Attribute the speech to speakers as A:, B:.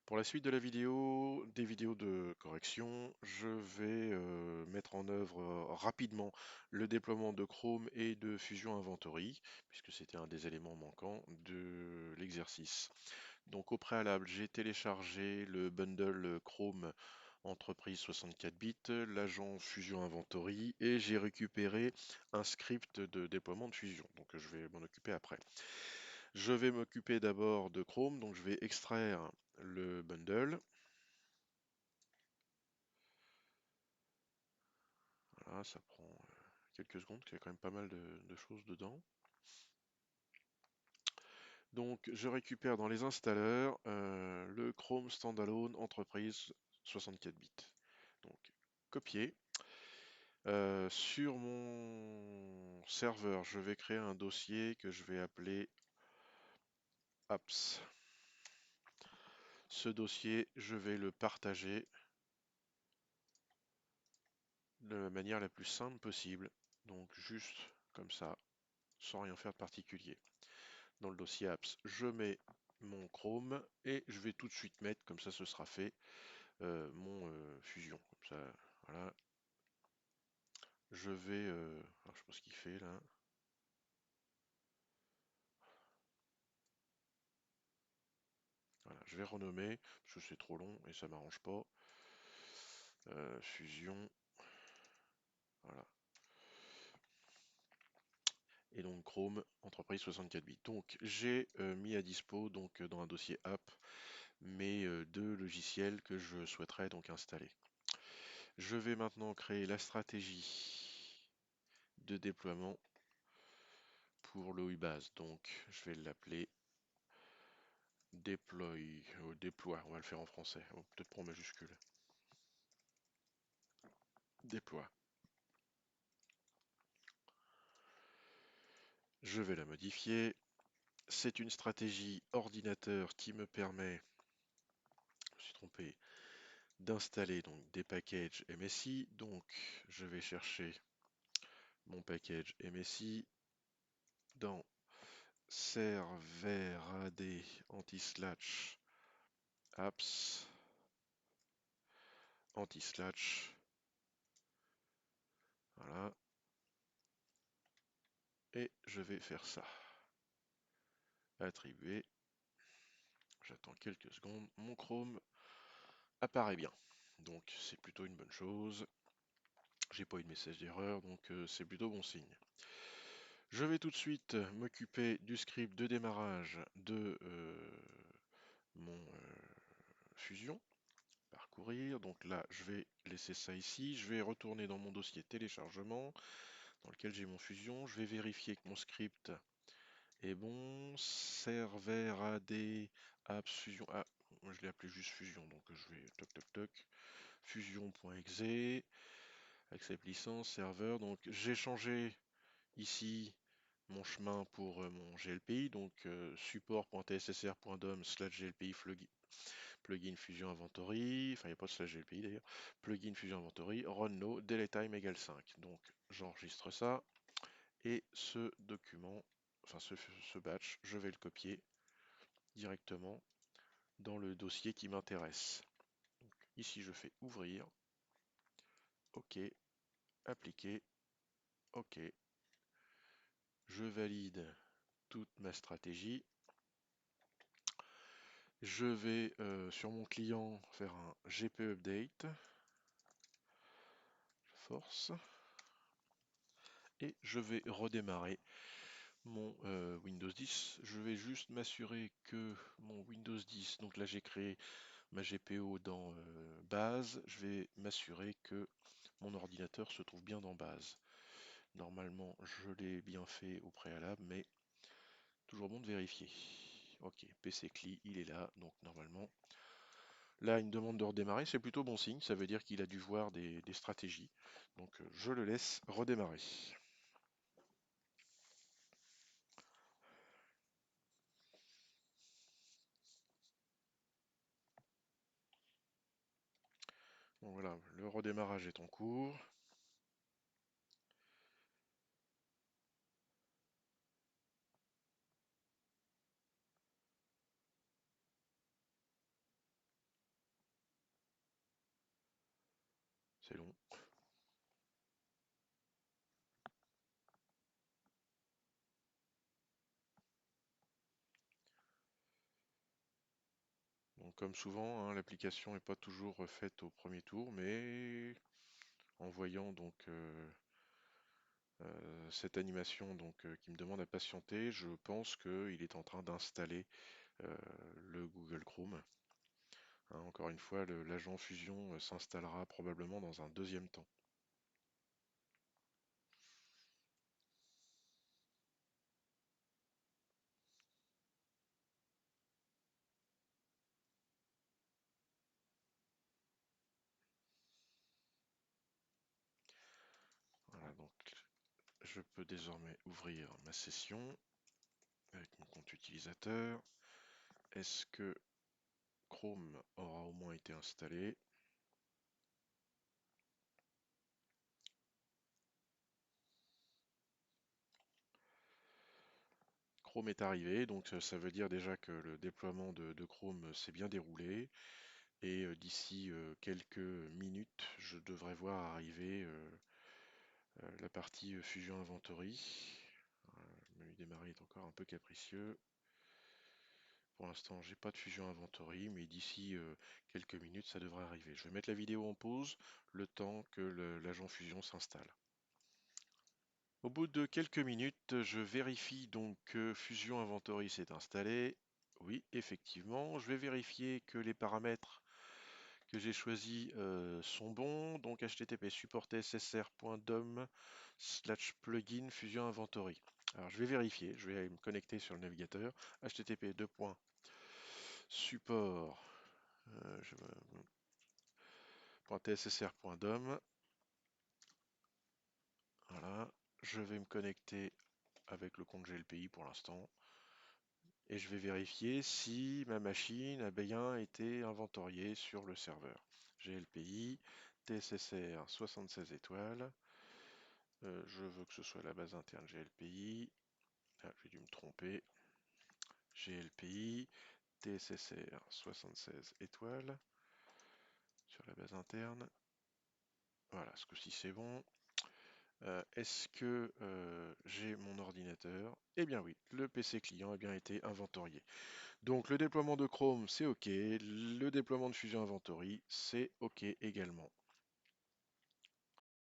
A: Pour la suite de la vidéo, des vidéos de correction, je vais mettre en œuvre rapidement le déploiement de Chrome et de Fusion Inventory, puisque c'était un des éléments manquants de l'exercice. Donc au préalable, j'ai téléchargé le bundle Chrome Entreprise 64 bits, l'agent Fusion Inventory, et j'ai récupéré un script de déploiement de Fusion. Donc je vais m'en occuper après. Je vais m'occuper d'abord de Chrome, donc je vais extraire le bundle. Voilà, ça prend quelques secondes, parce qu'il y a quand même pas mal de choses dedans. Donc je récupère dans les installeurs le Chrome Standalone Entreprise 64 bits. Donc copier. Sur mon serveur, je vais créer un dossier que je vais appeler apps. Ce dossier, je vais le partager de la manière la plus simple possible. Donc juste comme ça, sans rien faire de particulier. Dans le dossier apps, je mets mon Chrome et je vais tout de suite mettre, comme ça ce sera fait, mon Fusion. Comme ça, voilà. Je vais, alors je sais pas ce qu'il fait là. Voilà, je vais renommer, parce que c'est trop long et ça m'arrange pas. Fusion, voilà. Et donc Chrome, entreprise 64 bits. Donc j'ai mis à dispo donc dans un dossier app mes deux logiciels que je souhaiterais donc installer. Je vais maintenant créer la stratégie de déploiement pour le WebAS. Donc je vais l'appeler déploie, on va le faire en français, peut-être pour en majuscule. Déploie. Je vais la modifier. C'est une stratégie ordinateur qui me permet, je me suis trompé, d'installer donc des packages MSI. Donc je vais chercher mon package MSI dans serverad anti/apps anti/, voilà, et je vais faire ça. Attribuer. J'attends quelques secondes. Mon Chrome apparaît bien. Donc c'est plutôt une bonne chose. J'ai pas eu de message d'erreur, donc c'est plutôt bon signe. Je vais tout de suite m'occuper du script de démarrage de mon Fusion. Parcourir. Donc là, je vais laisser ça ici. Je vais retourner dans mon dossier téléchargement, dans lequel j'ai mon Fusion. Je vais vérifier que mon script est bon. Server AD apps Fusion. Ah, je l'ai appelé juste Fusion, donc je vais toc toc toc. Fusion.exe. Accept licence, serveur. Donc j'ai changé ici mon chemin pour mon GLPI, donc support.tssr.dom/glpi plugin Fusion Inventory, enfin il n'y a pas de slash GLPI d'ailleurs, plugin Fusion Inventory, run no, delay time égale 5. Donc j'enregistre ça et ce document, enfin ce batch, je vais le copier directement dans le dossier qui m'intéresse. Donc ici je fais ouvrir, OK, appliquer, OK, je valide toute ma stratégie. Je vais sur mon client faire un GP update, je force, et je vais redémarrer mon Windows 10. Je vais juste m'assurer que mon Windows 10, donc là j'ai créé ma GPO dans base, je vais m'assurer que mon ordinateur se trouve bien dans base. Normalement je l'ai bien fait au préalable, mais toujours bon de vérifier. Ok, PC CLI, il est là, donc normalement. Là, il me demande de redémarrer, c'est plutôt bon signe, ça veut dire qu'il a dû voir des stratégies. Donc je le laisse redémarrer. Bon voilà, le redémarrage est en cours. Donc comme souvent, hein, l'application n'est pas toujours faite au premier tour, mais en voyant donc cette animation qui me demande à patienter, je pense qu'il est en train d'installer euh, le Google Chrome. Hein, encore une fois, l'agent Fusion s'installera probablement dans un deuxième temps. Voilà, donc je peux désormais ouvrir ma session avec mon compte utilisateur. Est-ce que Chrome aura au moins été installé? Chrome est arrivé, donc ça veut dire déjà que le déploiement de Chrome s'est bien déroulé. Et d'ici quelques minutes, je devrais voir arriver la partie Fusion Inventory. Le menu démarrer est encore un peu capricieux. Pour l'instant, j'ai pas de Fusion Inventory, mais d'ici quelques minutes, ça devrait arriver. Je vais mettre la vidéo en pause le temps que l'agent Fusion s'installe. Au bout de quelques minutes, je vérifie donc que Fusion Inventory s'est installé. Oui, effectivement, je vais vérifier que les paramètres que j'ai choisis sont bons. Donc http support tsr.dom/plugin Fusion Inventory. Alors je vais vérifier, je vais me connecter sur le navigateur. http support .tsr.dom. Voilà, je vais me connecter avec le compte GLPI pour l'instant. Et je vais vérifier si ma machine a bien été inventoriée sur le serveur. GLPI, TSSR 76 étoiles. Je veux que ce soit la base interne GLPI. Ah, j'ai dû me tromper. GLPI, TSSR 76 étoiles sur la base interne. Voilà, ce coup-ci c'est bon. Est-ce que j'ai mon ordinateur? Eh bien oui, le PC client a bien été inventorié. Donc le déploiement de Chrome, c'est OK. Le déploiement de Fusion Inventory, c'est OK également.